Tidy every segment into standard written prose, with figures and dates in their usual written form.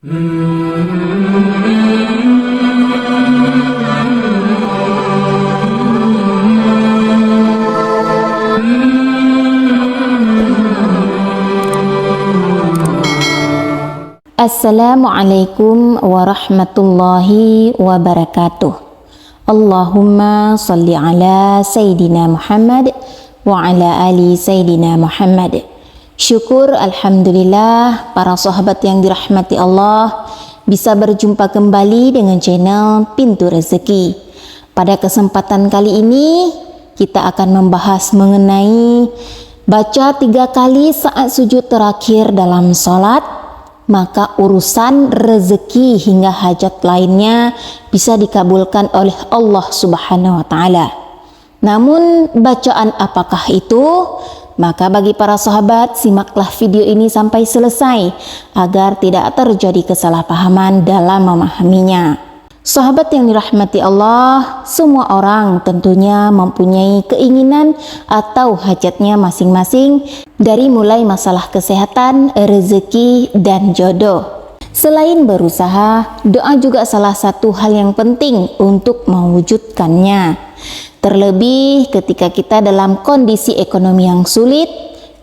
Assalamualaikum warahmatullahi wabarakatuh. Allahumma salli ala Sayyidina Muhammad wa ala ali Sayyidina Muhammad. Syukur alhamdulillah para sahabat yang dirahmati Allah bisa berjumpa kembali dengan channel Pintu Rezeki. Pada kesempatan kali ini kita akan membahas mengenai baca 3 kali saat sujud terakhir dalam salat, maka urusan rezeki hingga hajat lainnya bisa dikabulkan oleh Allah Subhanahu wa taala. Namun bacaan apakah itu? Maka bagi para sahabat, simaklah video ini sampai selesai agar tidak terjadi kesalahpahaman dalam memahaminya. Sahabat yang dirahmati Allah, semua orang tentunya mempunyai keinginan atau hajatnya masing-masing, dari mulai masalah kesehatan, rezeki, dan jodoh. Selain berusaha, doa juga salah satu hal yang penting untuk mewujudkannya. Terlebih ketika kita dalam kondisi ekonomi yang sulit,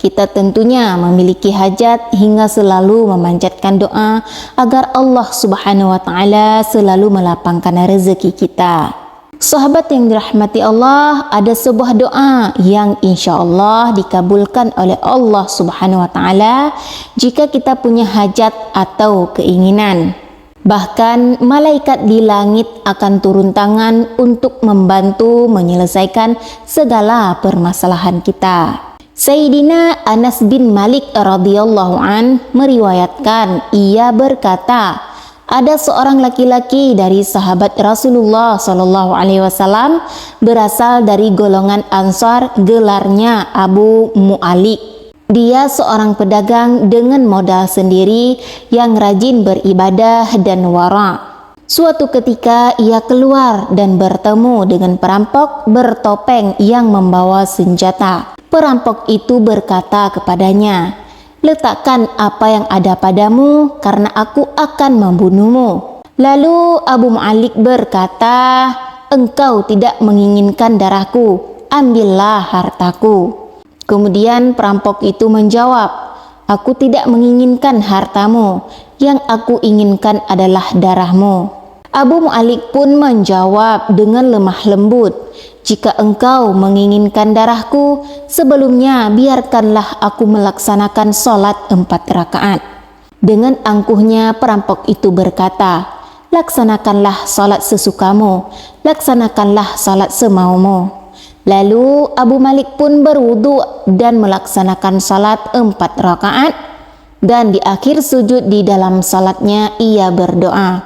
kita tentunya memiliki hajat hingga selalu memanjatkan doa agar Allah Subhanahu wa taala selalu melapangkan rezeki kita. Sahabat yang dirahmati Allah, ada sebuah doa yang insya Allah dikabulkan oleh Allah Subhanahu wa taala jika kita punya hajat atau keinginan. Bahkan malaikat di langit akan turun tangan untuk membantu menyelesaikan segala permasalahan kita. Sayyidina Anas bin Malik radhiyallahu an meriwayatkan, ia berkata, ada seorang laki-laki dari sahabat Rasulullah sallallahu alaihi wasallam berasal dari golongan Ansar, gelarnya Abu Mu'alik. Dia seorang pedagang dengan modal sendiri yang rajin beribadah dan wara. Suatu ketika ia keluar dan bertemu dengan perampok bertopeng yang membawa senjata. Perampok itu berkata kepadanya, "Letakkan apa yang ada padamu karena aku akan membunuhmu." Lalu Abu Mu'alik berkata, "Engkau tidak menginginkan darahku, ambillah hartaku." Kemudian perampok itu menjawab, "Aku tidak menginginkan hartamu, yang aku inginkan adalah darahmu." Abu Mu'alik pun menjawab dengan lemah lembut, "Jika engkau menginginkan darahku, sebelumnya biarkanlah aku melaksanakan sholat 4 rakaat. Dengan angkuhnya perampok itu berkata, "Laksanakanlah sholat sesukamu, laksanakanlah sholat semaumu." Lalu Abu Malik pun berwudu dan melaksanakan sholat 4 rakaat, dan di akhir sujud di dalam sholatnya ia berdoa.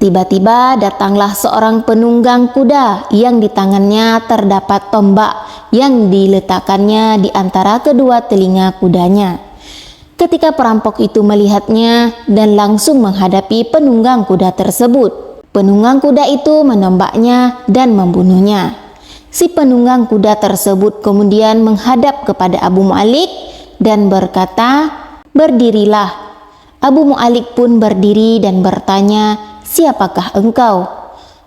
Tiba-tiba datanglah seorang penunggang kuda yang di tangannya terdapat tombak yang diletakkannya di antara kedua telinga kudanya. Ketika perampok itu melihatnya dan langsung menghadapi penunggang kuda tersebut, penunggang kuda itu menombaknya dan membunuhnya. Si penunggang kuda tersebut kemudian menghadap kepada Abu Mu'alik dan berkata, "Berdirilah." Abu Mu'alik pun berdiri dan bertanya, "Siapakah engkau?"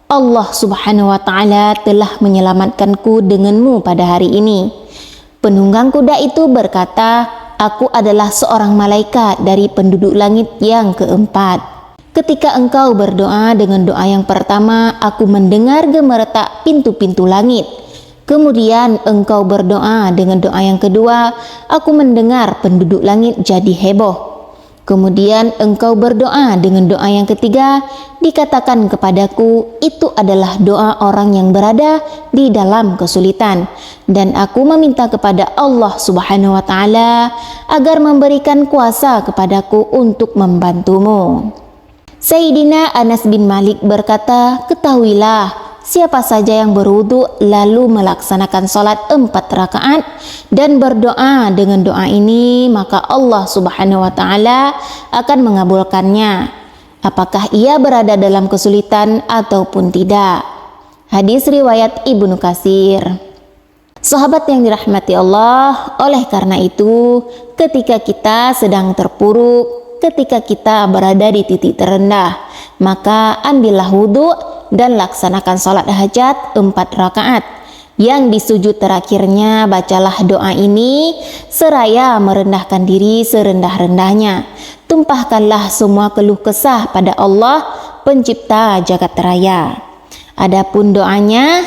"Allah Subhanahu wa taala telah menyelamatkanku denganmu pada hari ini." Penunggang kuda itu berkata, "Aku adalah seorang malaikat dari penduduk langit yang keempat. Ketika engkau berdoa dengan doa yang pertama, aku mendengar gemeretak pintu-pintu langit. Kemudian engkau berdoa dengan doa yang kedua, aku mendengar penduduk langit jadi heboh. Kemudian engkau berdoa dengan doa yang ketiga, dikatakan kepadaku itu adalah doa orang yang berada di dalam kesulitan, dan aku meminta kepada Allah Subhanahu wa taala agar memberikan kuasa kepadaku untuk membantumu." Sayyidina Anas bin Malik berkata, "Ketahuilah, siapa saja yang berwudu lalu melaksanakan sholat 4 rakaat dan berdoa dengan doa ini, maka Allah Subhanahu wa taala akan mengabulkannya, apakah ia berada dalam kesulitan ataupun tidak." Hadis riwayat Ibnu Katsir. Sahabat yang dirahmati Allah, oleh karena itu ketika kita sedang terpuruk, ketika kita berada di titik terendah, maka ambillah wudhu dan laksanakan salat hajat 4 rakaat. Yang di sujud terakhirnya bacalah doa ini seraya merendahkan diri serendah-rendahnya. Tumpahkanlah semua keluh kesah pada Allah, pencipta jagat raya. Adapun doanya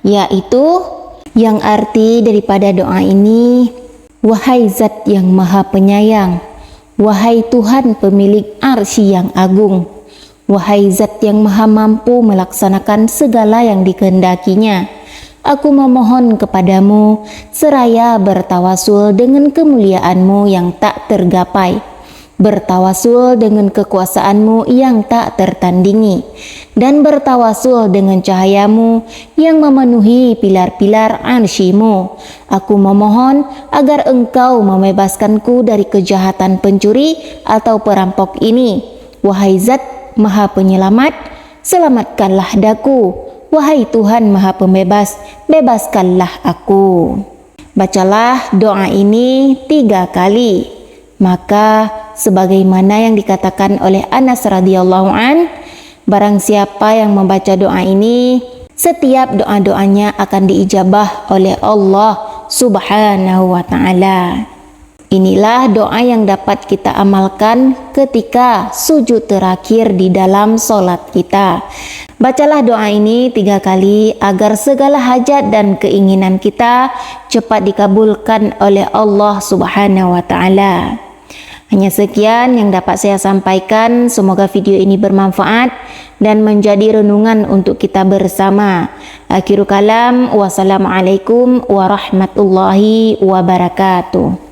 yaitu yang arti daripada doa ini, wahai Zat yang Maha Penyayang, wahai Tuhan pemilik arsy yang agung, wahai Zat yang Maha Mampu melaksanakan segala yang dikehendakinya, aku memohon kepadamu seraya bertawasul dengan kemuliaan-Mu yang tak tergapai, bertawasul dengan kekuasaan-Mu yang tak tertandingi, dan bertawasul dengan cahaya-Mu yang memenuhi pilar-pilar arsy-Mu. Aku memohon agar Engkau membebaskanku dari kejahatan pencuri atau perampok ini. Wahai Zat Maha Penyelamat, selamatkanlah daku. Wahai Tuhan Maha Pembebas, bebaskanlah aku. Bacalah doa ini 3 kali. Maka sebagaimana yang dikatakan oleh Anas radhiyallahu an, barang siapa yang membaca doa ini, setiap doa-doanya akan diijabah oleh Allah Subhanahu wa ta'ala. Inilah doa yang dapat kita amalkan ketika sujud terakhir di dalam solat kita. Bacalah doa ini 3 kali agar segala hajat dan keinginan kita cepat dikabulkan oleh Allah Subhanahu wa ta'ala. Hanya sekian yang dapat saya sampaikan. Semoga video ini bermanfaat dan menjadi renungan untuk kita bersama. Akhirul kalam, wassalamualaikum warahmatullahi wabarakatuh.